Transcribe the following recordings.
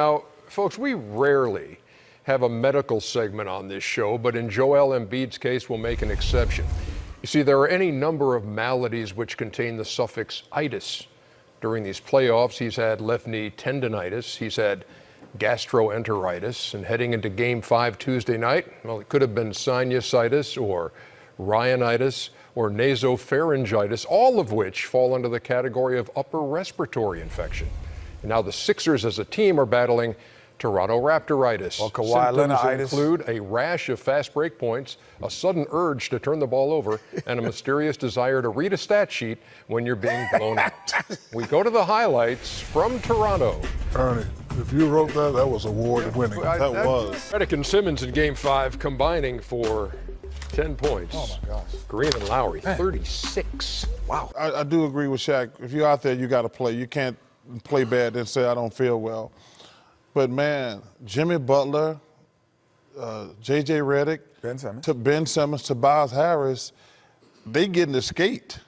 Now, folks, we rarely have a medical segment on this show, but in Joel Embiid's case, we'll make an exception. You see, there are any number of maladies which contain the suffix itis. During these playoffs, he's had left knee tendonitis, he's had gastroenteritis, and heading into Game 5 Tuesday night, well, it could have been sinusitis or rhinitis or nasopharyngitis, all of which fall under the category of upper respiratory infection. And now the Sixers as a team are battling Toronto Raptoritis. Well, Kawhi Symptoms include a rash of fast break points, a sudden urge to turn the ball over, and a mysterious desire to read a stat sheet when you're being blown out. We go to the highlights from Toronto. Ernie, if you wrote that, that was award-winning. That was. Redick and Simmons in Game 5 combining for 10 points. Oh, my gosh. Green and Lowry, 36. Wow. I do agree with Shaq. If you're out there, you got to play. You can't play bad and say, I don't feel well. But, man, Jimmy Butler, J.J. Redick, Ben Simmons, Tobias Harris, they getting the skate.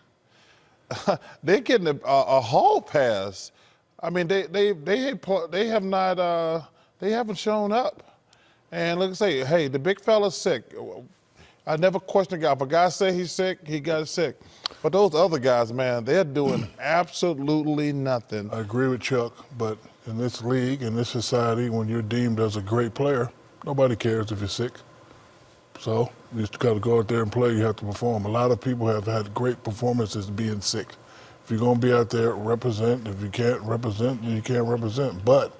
They getting a hall pass. I mean, they haven't shown up. And let's say, hey, the big fella's sick. I never question a guy. If a guy say he's sick, he got sick. But those other guys, man, they're doing absolutely nothing. I agree with Chuck, but in this league, in this society, when you're deemed as a great player, nobody cares if you're sick. So you just got to go out there and play. You have to perform. A lot of people have had great performances being sick. If you're going to be out there, represent. If you can't represent, you can't represent. But,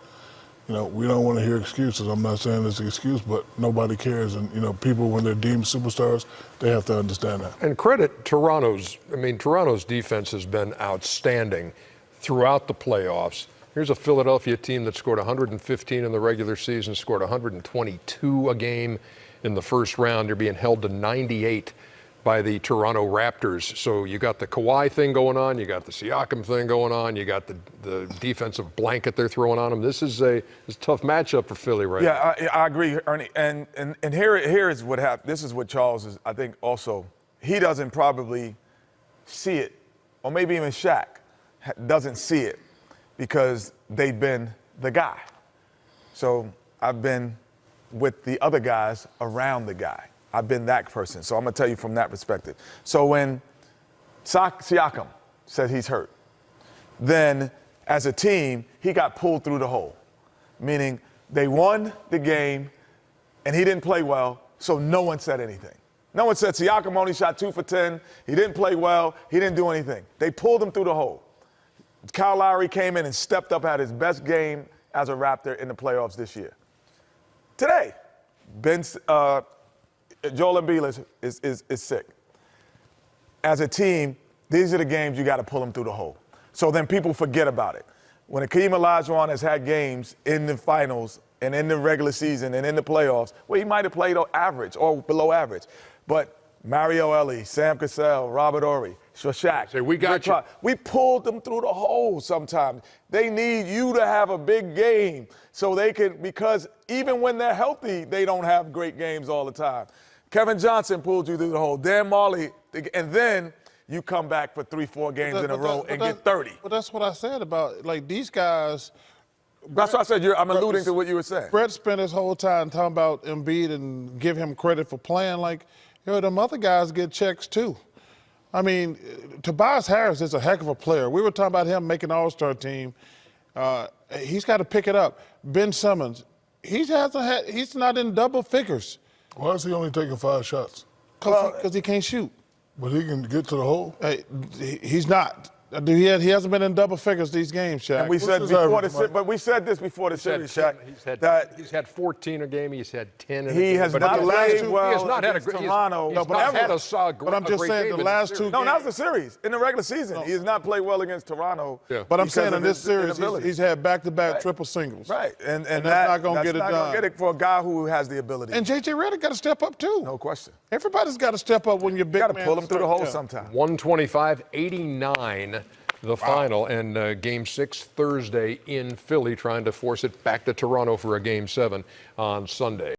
you know, we don't want to hear excuses. I'm not saying it's an excuse, but nobody cares. And, you know, people, when they're deemed superstars, they have to understand that. And credit Toronto's defense has been outstanding throughout the playoffs. Here's a Philadelphia team that scored 115 in the regular season, scored 122 a game in the first round. They're being held to 98 by the Toronto Raptors. So you got the Kawhi thing going on, you got the Siakam thing going on, you got the defensive blanket they're throwing on them. This is a tough matchup for Philly right now. Yeah, I agree, Ernie. And here is what happened. This is what Charles is, I think, also. He doesn't probably see it, or maybe even Shaq doesn't see it, because they've been the guy. So I've been with the other guys around the guy. I've been that person. So I'm going to tell you from that perspective. So when Siakam said he's hurt, then as a team, he got pulled through the hole, meaning they won the game and he didn't play well, so no one said anything. No one said Siakam only shot 2 for 10. He didn't play well. He didn't do anything. They pulled him through the hole. Kyle Lowry came in and stepped up, had his best game as a Raptor in the playoffs this year. Today, Joel Embiid is sick. As a team, these are the games you got to pull them through the hole. So then people forget about it. When Akeem Olajuwon has had games in the finals and in the regular season and in the playoffs, well, he might have played average or below average. But Mario Elie, Sam Cassell, Robert Horry, Shaq. Say, we got you. We pulled them through the hole sometimes. They need you to have a big game so they can, because even when they're healthy, they don't have great games all the time. Kevin Johnson pulled you through the hole. Dan Marley, and then you come back for 3-4 games in a row and get 30. But that's what I said about, like, these guys. That's what I said. I'm alluding to what you were saying. Brett spent his whole time talking about Embiid and give him credit for playing. Like, you know, them other guys get checks too. I mean, Tobias Harris is a heck of a player. We were talking about him making the All-Star team. He's got to pick it up. Ben Simmons, he's not in double figures. Why is he only taking 5 shots? Because he can't shoot. But he can get to the hole? Hey, he's not. He hasn't been in double figures these games, Shaq. And we said this before the series, Shaq. He's had 14 a game. He's had 10. He has not played well. He has not had a great Toronto. He's not had a solid. But I'm just saying the last 2 games. No, that was the series. In the regular season, he has not played well against Toronto. Yeah. But I'm saying in this series, he's had back-to-back triple singles. Right, and that's not going to get it done. That's not going to get it for a guy who has the ability. And J.J. Redick got to step up too. No question. Everybody's got to step up when you're big. You got to pull him through the hole sometime. 125-89. The final, and Game 6 Thursday in Philly, trying to force it back to Toronto for a Game 7 on Sunday.